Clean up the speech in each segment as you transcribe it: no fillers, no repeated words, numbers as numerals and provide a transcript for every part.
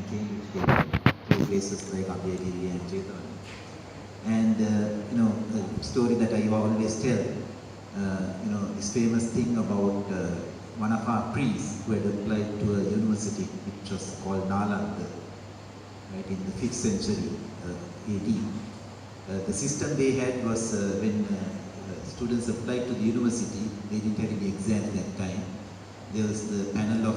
Cambridge to places like Abhyagiri and Jehan. And a story that I always tell, this famous thing about one of our priests who had applied to a university which was called Nalanda, right, in the 5th century AD. The system they had was when students applied to the university, they didn't have any exam at that time. There was the panel of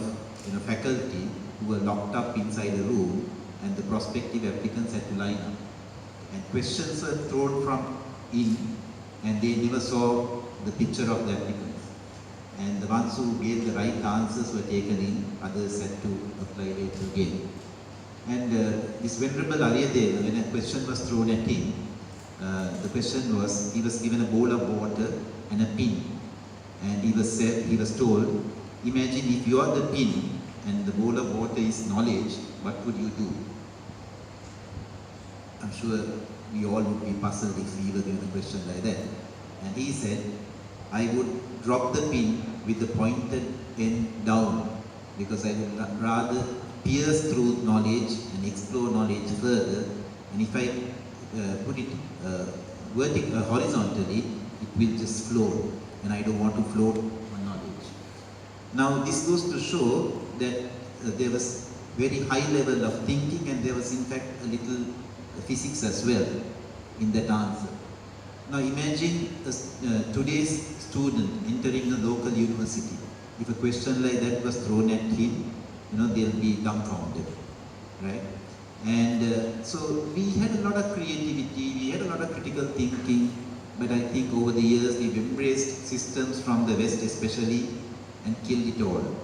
faculty who were locked up inside a room, and the prospective applicants had to line up. And questions were thrown from in, and they never saw the picture of the applicants. And the ones who gave the right answers were taken in, others had to apply later again. And this Venerable Aryadeva, when a question was thrown at him, the question was, he was given a bowl of water and a pin. And he was told, imagine if you are the pin and the bowl of water is knowledge, what would you do? I'm sure we all would be puzzled if we were given a question like that. And he said, I would drop the pin with the pointed end down, because I would rather pierce through knowledge and explore knowledge further. And if I put it horizontally, it will just float, and I don't want to float on knowledge. Now this goes to show that there was very high level of thinking, and there was in fact a little physics as well in that answer. Now imagine today's student entering a local university. If a question like that was thrown at him, they'll be dumbfounded, right? And so we had a lot of creativity, we had a lot of critical thinking, but I think over the years we've embraced systems from the West especially and killed it all,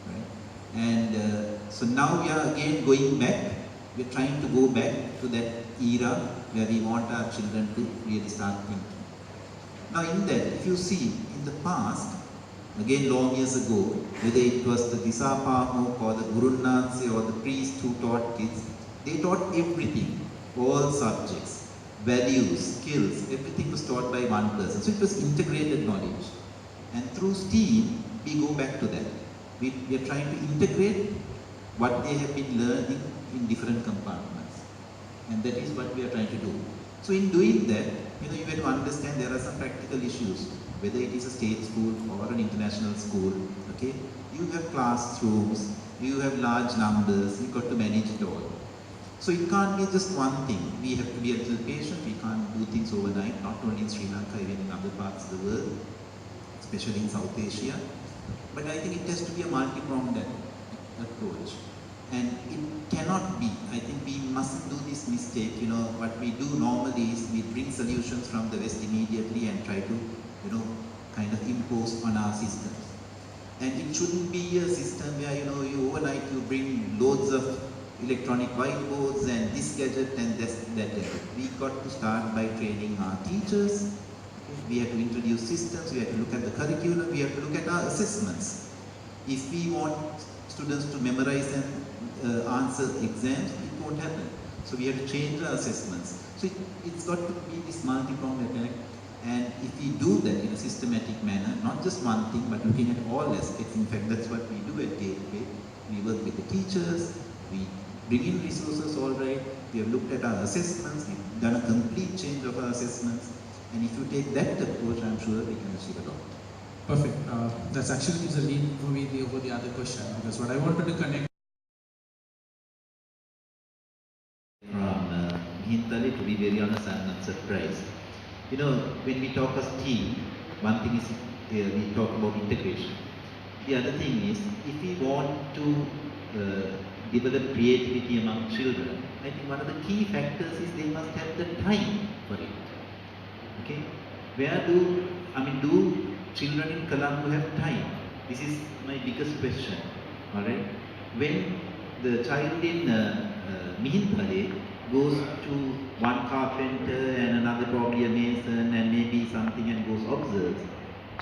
right? And so now we are again going back. We're trying to go back to that era where we want our children to really start thinking. Now in that, if you see, in the past, again long years ago, whether it was the Disapamok or the Gurunanse or the priest who taught kids, they taught everything, all subjects, values, skills, everything was taught by one person. So it was integrated knowledge. And through STEAM, we go back to that. We are trying to integrate what they have been learning in different compartments. And that is what we are trying to do. So in doing that, you have to understand there are some practical issues, whether it is a state school or an international school, okay? You have classrooms, you have large numbers, you've got to manage it all. So it can't be just one thing. We have to be a little patient, we can't do things overnight, not only in Sri Lanka, even in other parts of the world, especially in South Asia. But I think it has to be a multi-pronged approach. And it cannot be, I think we mustn't do this mistake, what we do normally is we bring solutions from the West immediately and try to, kind of impose on our systems. And it shouldn't be a system where, you overnight you bring loads of electronic whiteboards and this gadget and that gadget. We got to start by training our teachers. We have to introduce systems, we have to look at the curriculum, we have to look at our assessments. If we want students to memorize and answer exams, it won't happen. So we have to change our assessments. So it's got to be this multi-pronged attack. And if we do that in a systematic manner, not just one thing, but looking at all aspects, in fact that's what we do at Gateway. We work with the teachers, we bring in resources, all right, we have looked at our assessments, we've done a complete change of our assessments, and if you take that approach, I'm sure we can achieve a lot. Perfect. That's actually gives a lead for me over the other question, because what I wanted to connect from Hintale, to be very honest, I'm not surprised. When we talk of STEAM, one thing is we talk about integration. The other thing is, if we want to develop creativity among children, I think one of the key factors is they must have the time for it. Okay? Do children in Colombo have time? This is my biggest question. Alright? When the child in Mihintale goes to one carpenter and another probably a mason and maybe something and goes observes,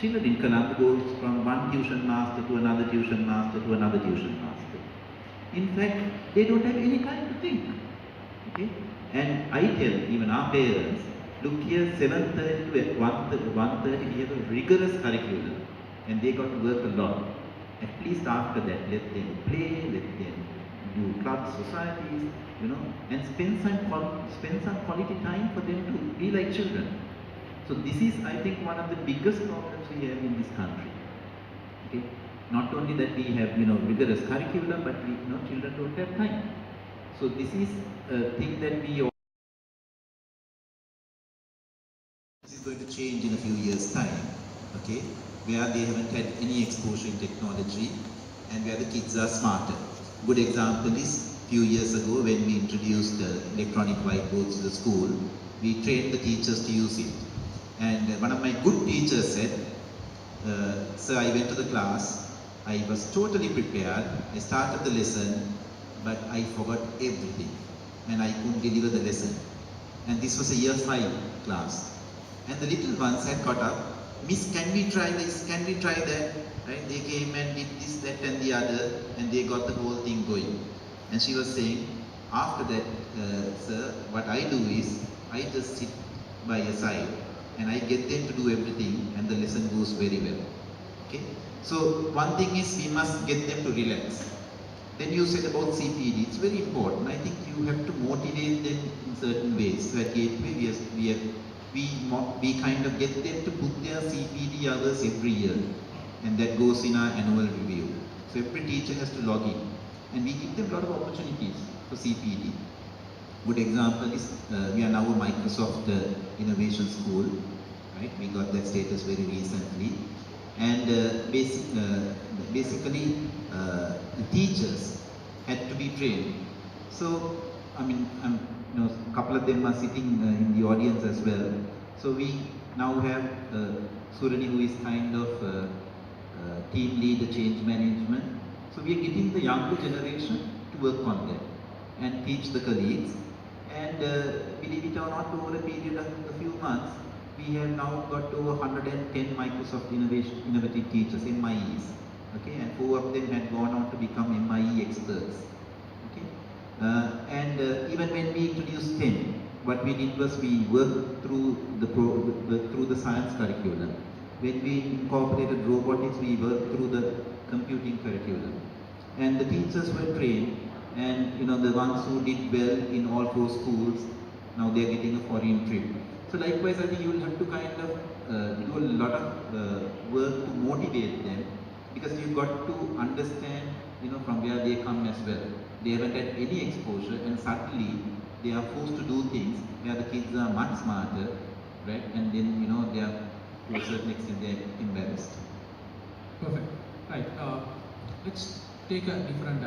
children in Colombo goes from one tuition master to another tuition master to another tuition master. In fact, they don't have any time to think. Okay? And I tell even our parents, look here, 7:30 to 1:30 we have a rigorous curriculum and they got to work a lot. At least after that, let them play, let them do clubs, societies, you know, and spend some quality time for them to be like children. So this is, I think, one of the biggest problems we have in this country. Okay, not only that we have, you know, rigorous curriculum, but we, you know, children don't have time. So this is a thing that we all. This is going to change in a few years' time. Okay, where they haven't had any exposure in technology, and where the kids are smarter. Good example is few years ago when we introduced electronic whiteboards to the school, we trained the teachers to use it. And one of my good teachers said, sir, I went to the class, I was totally prepared, I started the lesson, but I forgot everything and I couldn't deliver the lesson. And this was a year 5 class. And the little ones had got up, Miss, can we try this, can we try that? Right? They came and did this, that and the other, and they got the whole thing going. And she was saying, after that, sir, what I do is, I just sit by your side and I get them to do everything and the lesson goes very well. Okay? So one thing is we must get them to relax. Then you said about CPD, it's very important. I think you have to motivate them in certain ways. So at Gateway, we kind of get them to put their CPD hours every year, and that goes in our annual review. So every teacher has to log in, and we give them a lot of opportunities for CPD. Good example is we are now a Microsoft Innovation School, right? We got that status very recently, and basically the teachers had to be trained. So I mean, you know, a couple of them are sitting in the audience as well. So we now have Surani, who is kind of team leader, change management. So we are getting the younger generation to work on that and teach the colleagues. And believe it or not, over a period of a few months, we have now got over 110 Microsoft innovative teachers, MIEs. Okay, and 4 of them had gone on to become MIE experts. Okay, and even when we introduced 10, what we did was we worked through the science curriculum. When we incorporated robotics, we worked through the computing curriculum, and the teachers were trained. And you know, the ones who did well in all 4 schools, now they are getting a foreign trip. So likewise, I think you will have to kind of do a lot of work to motivate them, because you've got to understand, you know, from where they come as well. They haven't had any exposure, and suddenly they are forced to do things where the kids are much smarter, right? And then, you know, they are, to a certain extent, they are embarrassed. Perfect. Right. Let's take a different